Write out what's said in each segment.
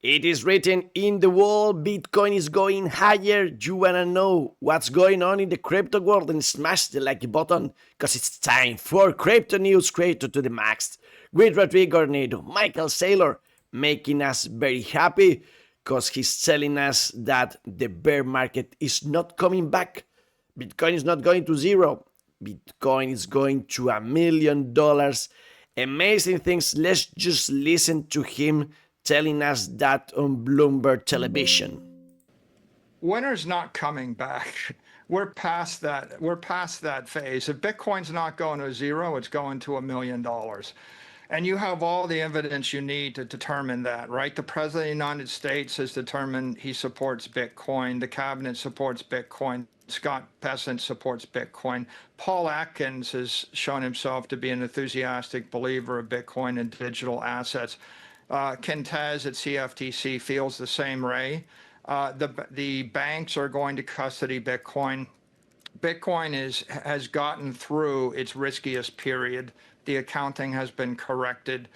It is written in the wall, Bitcoin is going higher. You wanna know what's going on in the crypto world? And smash the like button, because it's time for Crypto News Creator to the Max with Rodrigo Ornedo, Michael Saylor, making us very happy because he's telling us that the bear market is not coming back. Bitcoin is not going to zero. Bitcoin is going to $1 million. Amazing things. Let's just listen to him telling us that on Bloomberg television. Winter's not coming back. We're past that. We're past that phase. If Bitcoin's not going to zero, it's going to $1 million. And you have all the evidence you need to determine that, right? The President of the United States has determined he supports Bitcoin. The cabinet supports Bitcoin. Scott Bessent supports Bitcoin. Paul Atkins has shown himself to be an enthusiastic believer of Bitcoin and digital assets. Ken Taz at CFTC feels the same way. The banks are going to custody Bitcoin. Bitcoin has gotten through its riskiest period. The accounting has been corrected.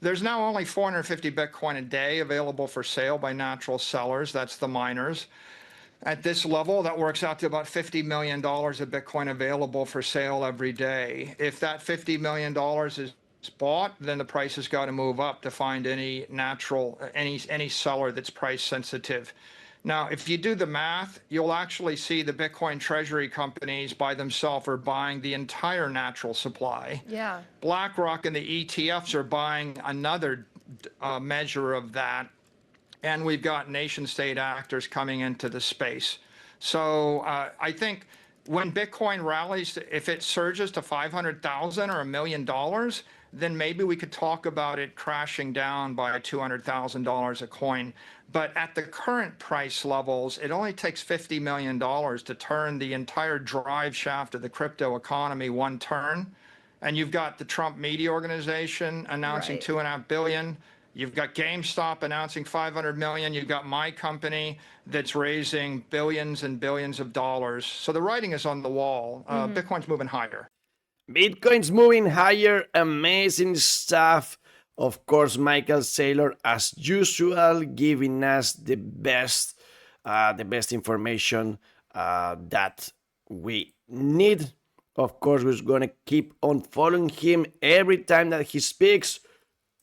There's now only 450 Bitcoin a day available for sale by natural sellers. That's the miners. At this level, that works out to about $50 million of Bitcoin available for sale every day. If that $50 million is bought, then the price has got to move up to find any seller that's price sensitive. Now, if you do the math, you'll actually see the Bitcoin treasury companies by themselves are buying the entire natural supply. Yeah. BlackRock and the ETFs are buying another measure of that. And we've got nation state actors coming into the space. So I think when Bitcoin rallies, if it surges to 500,000 or $1 million, then maybe we could talk about it crashing down by $200,000 a coin. But at the current price levels, it only takes $50 million to turn the entire drive shaft of the crypto economy one turn. And you've got the Trump media organization announcing $2.5 billion. You've got GameStop announcing $500 million. You've got my company that's raising billions and billions of dollars. So the writing is on the wall. Bitcoin's moving higher. Bitcoin's moving higher. Amazing stuff. Of course, Michael Saylor, as usual, giving us the best information that we need. Of course, we're gonna keep on following him every time that he speaks,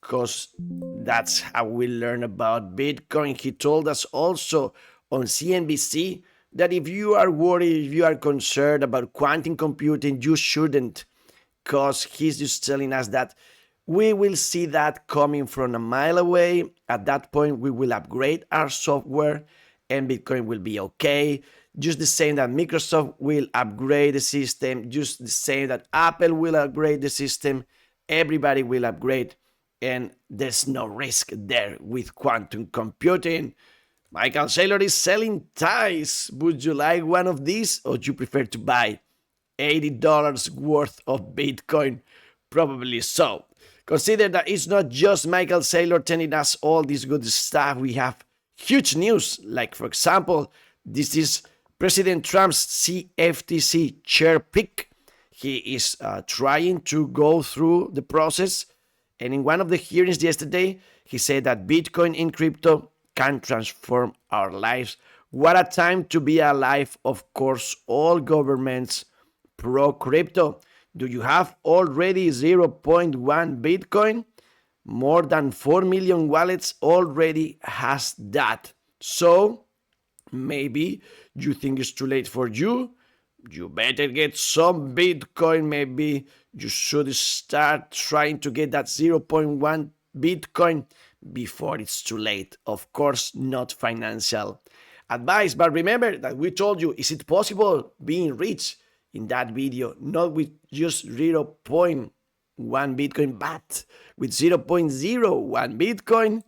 because that's how we learn about Bitcoin. He told us also on CNBC that if you are worried, if you are concerned about quantum computing, you shouldn't, because he's just telling us that we will see that coming from a mile away. At that point, we will upgrade our software and Bitcoin will be okay. Just the same that Microsoft will upgrade the system, just the same that Apple will upgrade the system, everybody will upgrade. And there's no risk there with quantum computing. Michael Saylor is selling ties. Would you like one of these, or do you prefer to buy $80 worth of Bitcoin? Probably so. Consider that it's not just Michael Saylor telling us all this good stuff. We have huge news. Like, for example, this is President Trump's CFTC chair pick. He is trying to go through the process. And in one of the hearings yesterday, he said that Bitcoin in crypto can transform our lives. What a time to be alive. Of course, all governments pro-crypto. Do you have already 0.1 Bitcoin? More than 4 million wallets already has that. So, maybe you think it's too late for you. You better get some Bitcoin. Maybe you should start trying to get that 0.1 Bitcoin before it's too late. Of course, not financial advice, but remember that we told you, is it possible being rich in that video? Not with just 0.1 Bitcoin, but with 0.01 Bitcoin.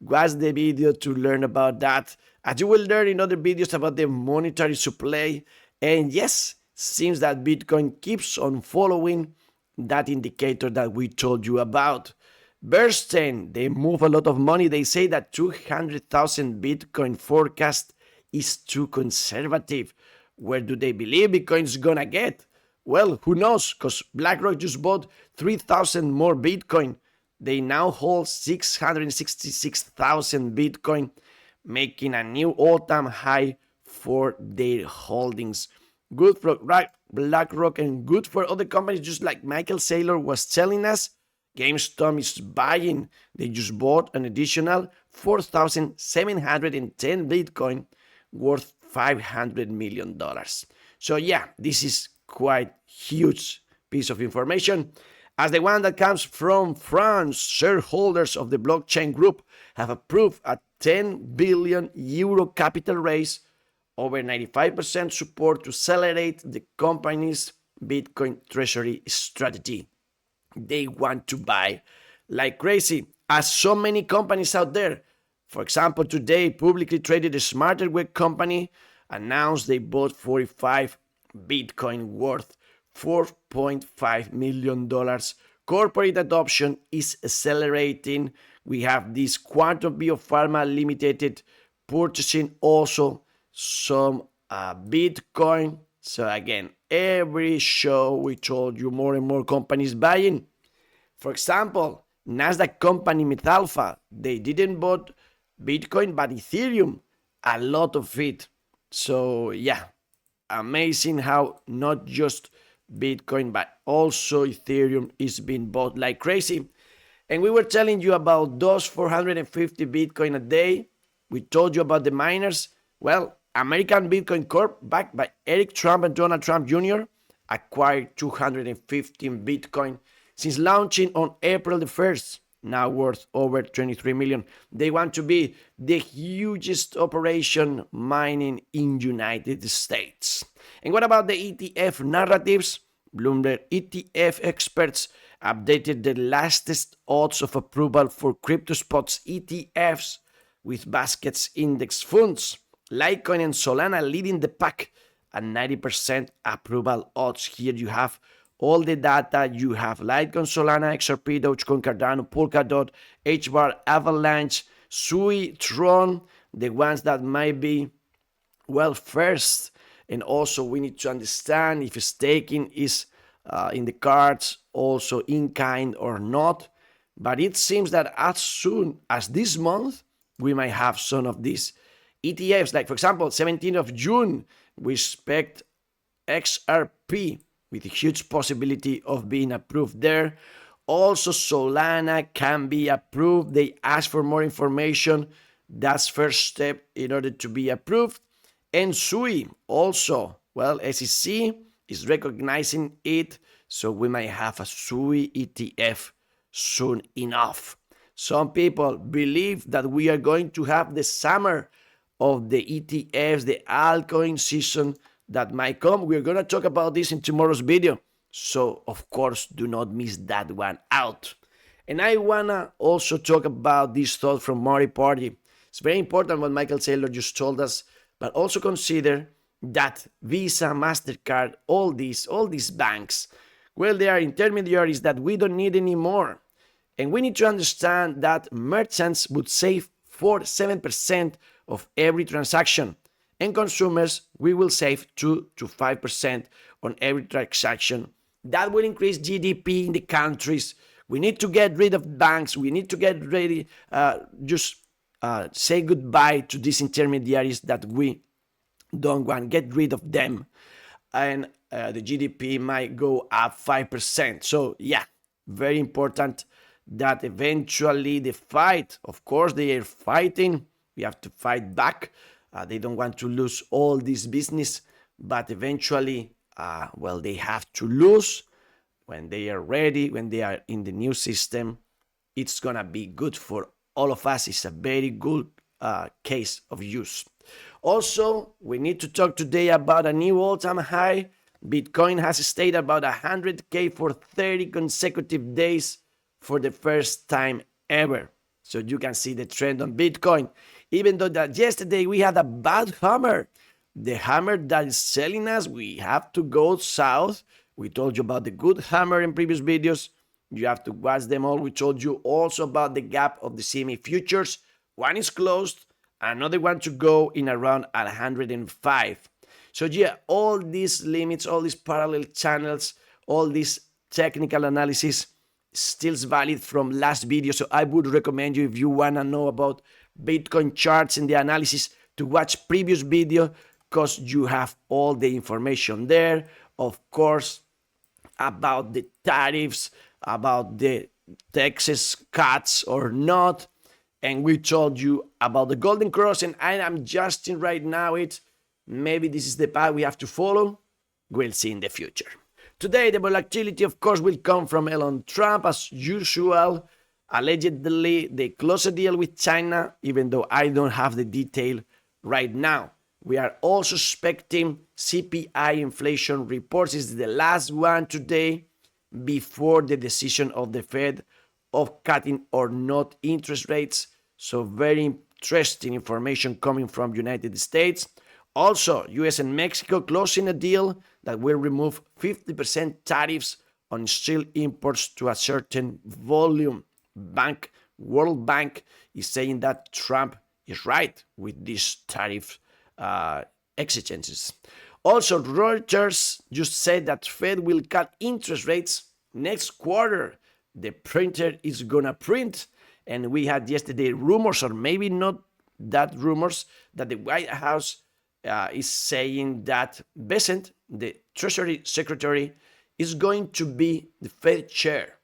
Watch the video to learn about that. As you will learn in other videos about the monetary supply. And yes, seems that Bitcoin keeps on following that indicator that we told you about. Bernstein, they move a lot of money. They say that 200,000 Bitcoin forecast is too conservative. Where do they believe Bitcoin's gonna get? Well, who knows? Because BlackRock just bought 3,000 more Bitcoin They now hold 666,000 Bitcoin, making a new all-time high for their holdings. Good for BlackRock and good for other companies, just like Michael Saylor was telling us. GameStop is buying. They just bought an additional 4,710 Bitcoin worth $500 million. So yeah, this is quite huge piece of information. As the one that comes from France, shareholders of the blockchain group have approved a 10 billion euro capital raise, over 95% support to accelerate the company's Bitcoin treasury strategy. They want to buy like crazy, as so many companies out there. For example, today, publicly traded Smarter Web company announced they bought 45 Bitcoin worth $4.5 million. Corporate adoption is accelerating. We have this Quantum Biopharma Limited purchasing also some Bitcoin. So again, every show we told you more and more companies buying. For example, Nasdaq company Metalpha, they didn't bought Bitcoin but Ethereum, a lot of it. So yeah, amazing how not just Bitcoin but also Ethereum is being bought like crazy. And we were telling you about those 450 Bitcoin a day. We told you about the miners. Well, American Bitcoin Corp, backed by Eric Trump and Donald Trump Jr., acquired 215 Bitcoin since launching on April the 1st, now worth over 23 million. They want to be the hugest operation mining in United States. And what about the ETF narratives? Bloomberg ETF experts updated the latest odds of approval for CryptoSpot's ETFs with baskets index funds. Litecoin and Solana leading the pack at 90% approval odds. Here you have all the data. You have Litecoin, Solana, XRP, Dogecoin, Cardano, Polkadot, HBAR, Avalanche, Sui, Tron, the ones that might be, well, first. And also we need to understand if staking is in the cards, also in kind or not. But it seems that as soon as this month, we might have some of these ETFs. Like, for example, 17th of June, we expect XRP with a huge possibility of being approved there. Also, Solana can be approved. They ask for more information. That's first step in order to be approved. And SUI also, well, SEC is recognizing it, so we might have a SUI ETF soon enough. Some people believe that we are going to have the summer of the ETFs, the altcoin season that might come. We're going to talk about this in tomorrow's video. So, of course, do not miss that one out. And I want to also talk about this thought from Maury Party. It's very important what Michael Saylor just told us, but also consider that Visa, Mastercard, all these banks, well, they are intermediaries that we don't need anymore. And we need to understand that merchants would save 4-7% of every transaction. And consumers, we will save 2 to 5% on every transaction. That will increase GDP in the countries. We need to get rid of banks. We need to get ready, say goodbye to these intermediaries that we don't want. Get rid of them. And the GDP might go up 5%. So yeah, very important that eventually the fight, of course they are fighting, we have to fight back. They don't want to lose all this business, but eventually, well, they have to lose. When they are ready, when they are in the new system, it's gonna be good for all of us. It's a very good case of use. Also, we need to talk today about a new all-time high. Bitcoin has stayed about 100K for 30 consecutive days for the first time ever. So you can see the trend on Bitcoin. Even though that yesterday we had a bad hammer, the hammer that is selling us, we have to go south. We told you about the good hammer in previous videos. You have to watch them all. We told you also about the gap of the CME futures. One is closed, another one to go in around 105. So yeah, all these limits, all these parallel channels, all this technical analysis still valid from last video. So I would recommend you, if you want to know about Bitcoin charts and the analysis, to watch previous video, because you have all the information there. Of course, about the tariffs, about the taxes cuts or not. And we told you about the golden cross, and I am adjusting right now it. Maybe this is the path we have to follow. We'll see in the future. Today, the volatility, of course, will come from Elon Trump, as usual. Allegedly, they closed a deal with China, even though I don't have the detail right now. We are also expecting CPI inflation reports. This is the last one today before the decision of the Fed of cutting or not interest rates. So very interesting information coming from United States. Also, US and Mexico closing a deal that will remove 50% tariffs on steel imports to a certain volume. World Bank is saying that Trump is right with these tariff exigencies. Also, Reuters just said that Fed will cut interest rates next quarter. The printer is gonna print, and we had yesterday rumors, or maybe not that rumors, that the White House is saying that Bessent, the Treasury Secretary, is going to be the Fed chair.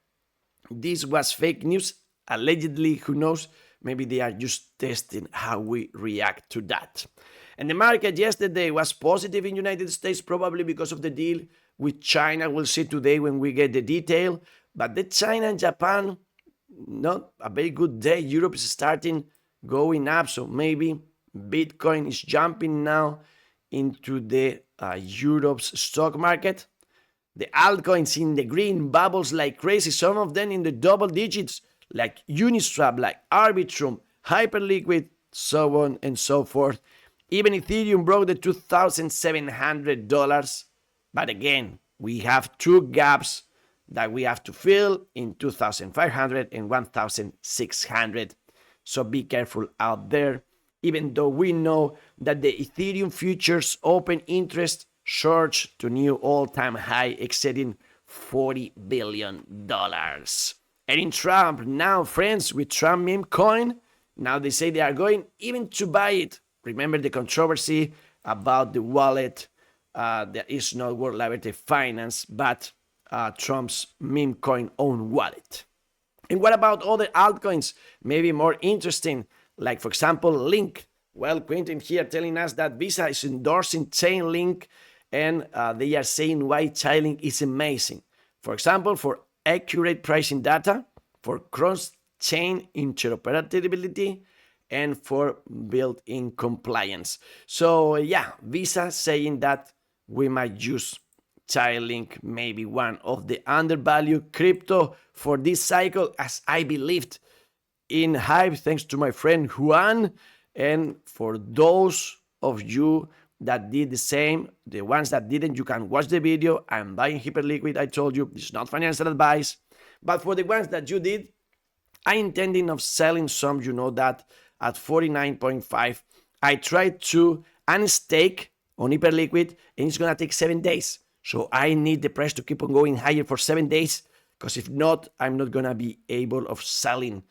This was fake news, allegedly, who knows? Maybe they are just testing how we react to that. And the market yesterday was positive in United States, probably because of the deal with China. We'll see today when we get the detail. But the China and Japan, not a very good day. Europe is starting going up, so maybe Bitcoin is jumping now into the Europe's stock market. The altcoins in the green, bubbles like crazy, some of them in the double digits, like Uniswap, like Arbitrum, Hyperliquid, so on and so forth. Even Ethereum broke the $2,700. But again, we have two gaps that we have to fill in 2,500 and 1,600. So be careful out there. Even though we know that the Ethereum futures open interest surged to new all-time high, exceeding $40 billion. And in Trump, now friends with Trump meme coin, now they say they are going even to buy it. Remember the controversy about the wallet that is not World Liberty Finance, but Trump's meme coin own wallet. And what about other altcoins? Maybe more interesting, like for example, Link. Well, Quentin here telling us that Visa is endorsing Chainlink, and they are saying why Chainlink is amazing. For example, for accurate pricing data, for cross-chain interoperability, and for built-in compliance. So yeah, Visa saying that we might use Chainlink, maybe one of the undervalued crypto for this cycle, as I believed in Hype, thanks to my friend Juan. And for those of you that did the same, the ones that didn't, you can watch the video. I'm buying Hyperliquid. I told you it's not financial advice. But for the ones that you did, I intending of selling some, you know, that at 49.5. I tried to unstake on Hyperliquid, and it's gonna take 7 days. So I need the price to keep on going higher for 7 days, because if not, I'm not gonna be able of selling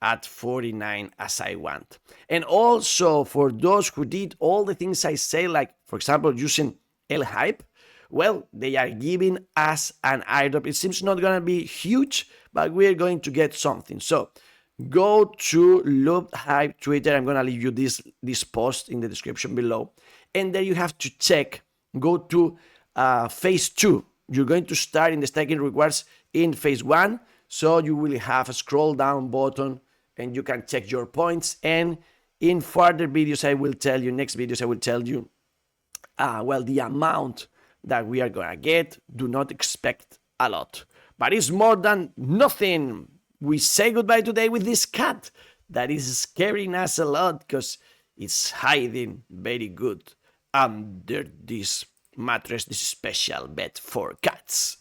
at 49 as I want. And also for those who did all the things I say, like for example using Lhype, well, they are giving us an airdrop. It seems not gonna be huge, but we're going to get something. So go to Lhype Twitter. I'm gonna leave you this post in the description below, and there you have to check. Go to phase 2. You're going to start in the staking rewards in phase 1, so you will have a scroll down button and you can check your points. And in further videos I will tell you, next videos I will tell you well, the amount that we are gonna get. Do not expect a lot, but it's more than nothing. We say goodbye today with this cat that is scaring us a lot because it's hiding very good under this mattress, this special bed for cats.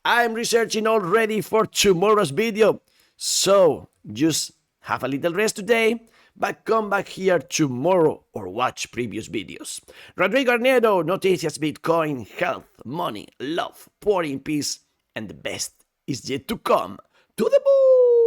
I'm researching already for tomorrow's video, so just have a little rest today, but come back here tomorrow or watch previous videos. Rodrigo Arnedo, Noticias, Bitcoin, health, money, love, power in peace, and the best is yet to come. to the moon.